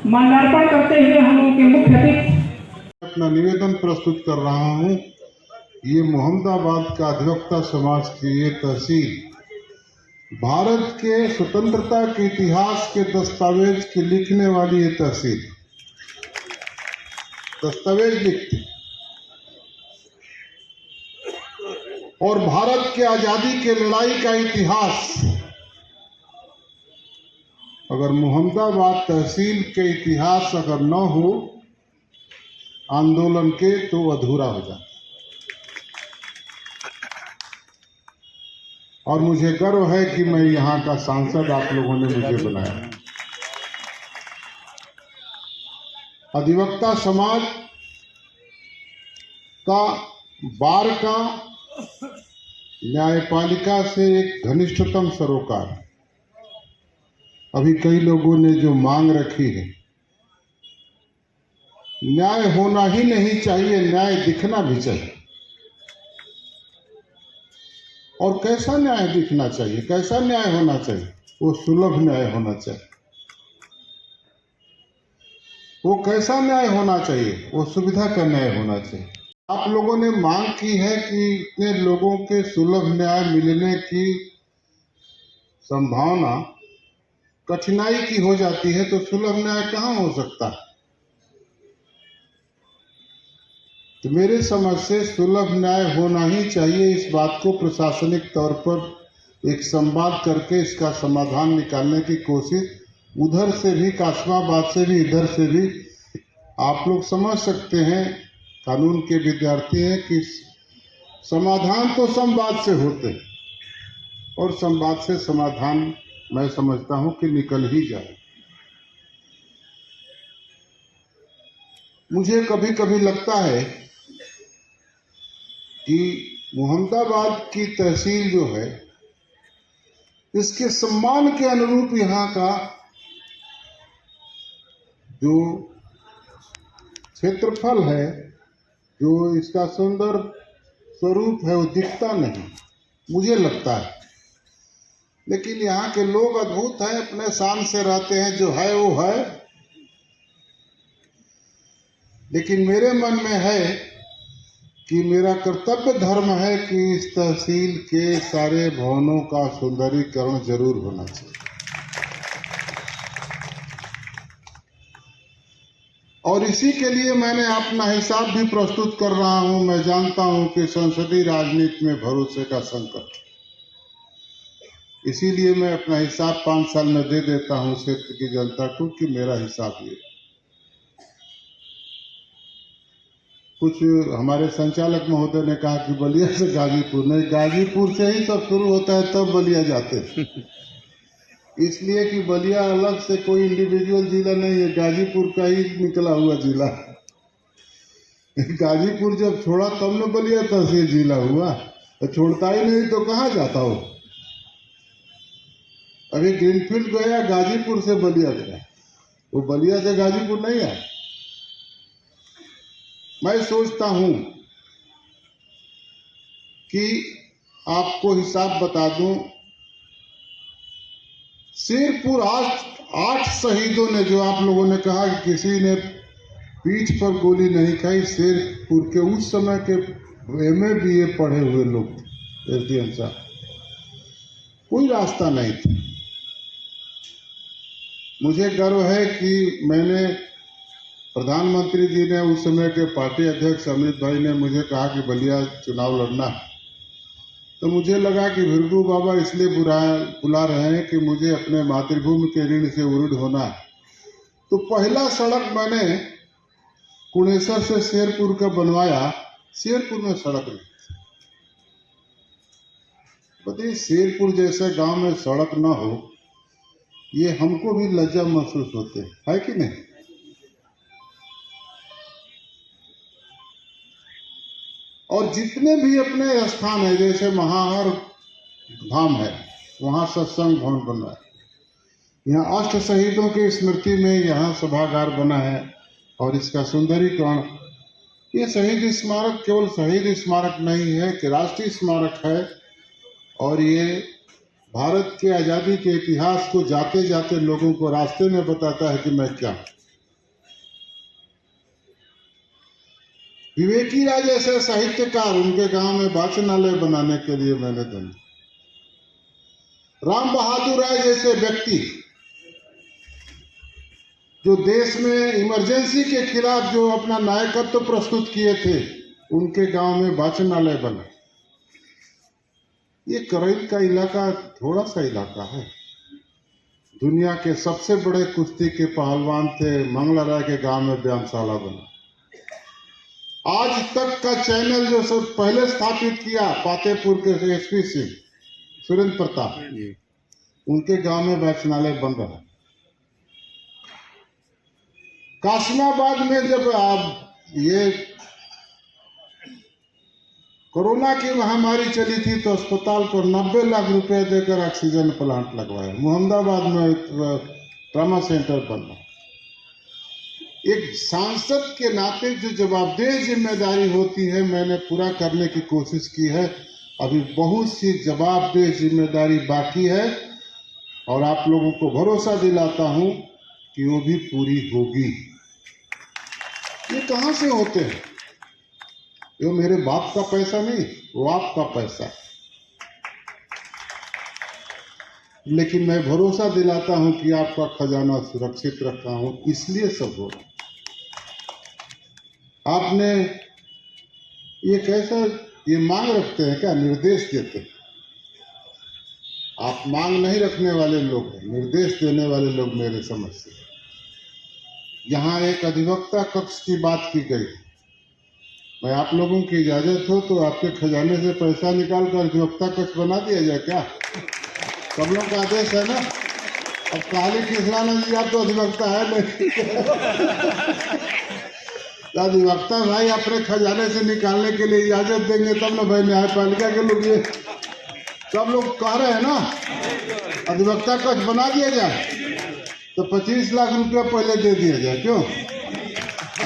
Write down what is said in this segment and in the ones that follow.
माल्यार्पण करते हुए हम उनके मुख्य अतिथि अपना निवेदन प्रस्तुत कर रहा हूं। ये मोहम्मदाबाद का अधिवक्ता समाज की ये तहसील भारत के स्वतंत्रता के इतिहास के दस्तावेज की लिखने वाली ये तहसील दस्तावेज लिखती और भारत के आजादी के लड़ाई का इतिहास अगर मोहम्मदाबाद तहसील के इतिहास अगर न हो आंदोलन के तो अधूरा हो जाता। और मुझे गर्व है कि मैं यहाँ का सांसद आप लोगों ने मुझे बनाया। अधिवक्ता समाज का बार का न्यायपालिका से एक घनिष्ठतम सरोकार। अभी कई लोगों ने जो मांग रखी है, न्याय होना ही नहीं चाहिए, न्याय दिखना भी चाहिए। और कैसा न्याय दिखना चाहिए, कैसा न्याय होना चाहिए? वो सुलभ न्याय होना चाहिए। वो कैसा न्याय होना चाहिए? वो सुविधा का न्याय होना चाहिए। आप लोगों ने मांग की है कि इतने लोगों के सुलभ न्याय मिलने की संभावना कठिनाई की हो जाती है, तो सुलभ न्याय कहाँ हो सकता है? तो मेरे समझ से सुलभ न्याय होना ही चाहिए। इस बात को प्रशासनिक तौर पर एक संवाद करके इसका समाधान निकालने की कोशिश, उधर से भी कासमाबाद से भी इधर से भी आप लोग समझ सकते हैं, कानून के विद्यार्थी हैं, कि समाधान तो संवाद से होते हैं और संवाद से समाधान मैं समझता हूं कि निकल ही जाए। मुझे कभी कभी लगता है कि मोहम्मदाबाद की तहसील जो है, इसके सम्मान के अनुरूप यहाँ का जो क्षेत्रफल है, जो इसका सुंदर स्वरूप है, वो दिखता नहीं, मुझे लगता है। लेकिन यहाँ के लोग अद्भुत हैं, अपने शान से रहते हैं, जो है वो है। लेकिन मेरे मन में है कि मेरा कर्तव्य धर्म है कि इस तहसील के सारे भवनों का सुंदरीकरण जरूर होना चाहिए। और इसी के लिए मैंने अपना हिसाब भी प्रस्तुत कर रहा हूं। मैं जानता हूं कि संसदीय राजनीति में भरोसे का संकट, इसीलिए मैं अपना हिसाब 5 साल में दे देता हूं क्षेत्र की जनता को कि मेरा हिसाब ये। कुछ हमारे संचालक महोदय ने कहा कि बलिया से गाजीपुर, नहीं, गाजीपुर से ही सब शुरू होता है, तब बलिया जाते हैं। इसलिए कि बलिया अलग से कोई इंडिविजुअल जिला नहीं है, गाजीपुर का ही निकला हुआ जिला। गाजीपुर जब छोड़ा तब न बलिया तहसील जिला हुआ, तो छोड़ता ही नहीं तो कहाँ जाता हो। अभी ग्रीनफील्ड गया, गाजीपुर से बलिया गया, वो बलिया से गाजीपुर नहीं आया। मैं सोचता हूं कि आपको हिसाब बता दूं, शेरपुर 8 शहीदों ने, जो आप लोगों ने कहा कि किसी ने पीठ पर गोली नहीं खाई, शेरपुर के उस समय के MA BA पढ़े हुए लोग SDM साहब, कोई रास्ता नहीं था। मुझे गर्व है कि मैंने, प्रधानमंत्री जी ने, उस समय के पार्टी अध्यक्ष अमित भाई ने मुझे कहा कि बलिया चुनाव लड़ना है, तो मुझे लगा कि भृगु बाबा इसलिए बुला रहे हैं कि मुझे अपने मातृभूमि के ऋण से उरूढ़ होना है। तो पहला सड़क मैंने कुणेसर से शेरपुर का बनवाया। शेरपुर में सड़क नहीं, बताइए, शेरपुर जैसे गांव में सड़क ना हो, ये हमको भी लज्जा महसूस होते है कि नहीं? और जितने भी अपने स्थान है, जैसे महाहर धाम है, वहाँ सत्संग भवन बना है। यहाँ 8 शहीदों की स्मृति में यहाँ सभागार बना है और इसका सुंदरीकरण। ये शहीद स्मारक केवल शहीद स्मारक नहीं है कि राष्ट्रीय स्मारक है, और ये भारत के आज़ादी के इतिहास को जाते जाते लोगों को रास्ते में बताता है कि मैं क्या हूं। विवेकी राय जैसे साहित्यकार, उनके गांव में वाचनालय बनाने के लिए मैंने धन। राम बहादुर राय जैसे व्यक्ति जो देश में इमरजेंसी के खिलाफ जो अपना नायकत्व प्रस्तुत किए थे, उनके गांव में वाचनालय बना। ये करैल का इलाका थोड़ा सा इलाका है। दुनिया के सबसे बड़े कुश्ती के पहलवान थे, मंगला राय के गांव में व्यायामशाला बना। आज तक का चैनल जो सब पहले स्थापित किया, पातेपुर के एसपी सिंह सुरेंद्र प्रताप, उनके गांव में वाचनालय बन रहा है। कासिमाबाद में जब आप ये कोरोना की महामारी चली थी तो अस्पताल पर 90 लाख रुपए देकर ऑक्सीजन प्लांट लगवाया। मुहम्मदाबाद में ट्रामा सेंटर बनना। एक सांसद के नाते जो जवाबदेह जिम्मेदारी होती है, मैंने पूरा करने की कोशिश की है। अभी बहुत सी जवाबदेह जिम्मेदारी बाकी है और आप लोगों को भरोसा दिलाता हूं कि वो भी पूरी होगी। ये कहां से होते हैं? ये मेरे बाप का पैसा नहीं, वो आपका पैसा है। लेकिन मैं भरोसा दिलाता हूं कि आपका खजाना सुरक्षित रखा हूं, इसलिए सब हो रहा। आपने ये कैसा ये मांग रखते हैं क्या? निर्देश देते हैं। आप मांग नहीं रखने वाले लोग हैं, निर्देश देने वाले लोग मेरे समझ से। यहाँ एक अधिवक्ता कक्ष की बात की गई। मैं आप लोगों की इजाजत हो तो आपके खजाने से पैसा निकाल कर अधिवक्ता कक्ष बना दिया जाए क्या? सब लोग का आदेश है ना। अब काली कृष्णानंद जी आप तो अधिवक्ता है नहीं। अधिवक्ता भाई अपने खजाने से निकालने के लिए इजाजत देंगे तब ना भाई न्यायपालिका के लोग। ये सब लोग कह रहे हैं ना अधिवक्ता कक्ष बना दिया जाए तो 25 लाख रुपया पहले दे दिया जाए। क्यों?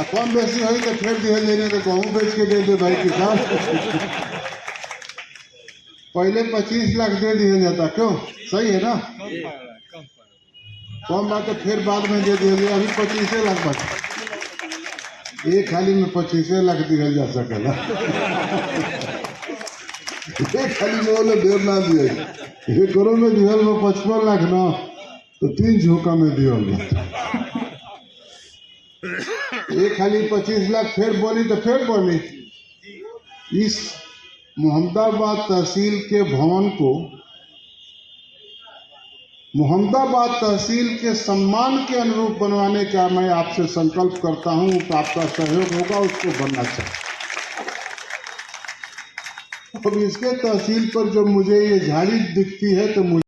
कम बेसी हुई तो फिर दिया जाए, तो कहूँ बेच के दे दे भाई किसान। पहले 25 लाख दे दिया जाता। क्यों? सही है ना? कम बात है, फिर बाद में दे दिया जाए। अभी 25 लाख बचा, एक खाली में 25 लाख दिया जा सकेगा। एक खाली में बोले देर ना दिए, ये करो में दिया में 55 लाख ना तो 3 झोंका में दिया। एक खाली 25 लाख फिर बोली तो फिर बोली। इस मुहम्मदाबाद तहसील के भवन को मुहम्मदाबाद तहसील के सम्मान के अनुरूप बनवाने का मैं आपसे संकल्प करता हूं। तो आपका सहयोग होगा, उसको बनना चाहिए। अब इसके तहसील पर जब मुझे ये झाड़ी दिखती है तो मुझे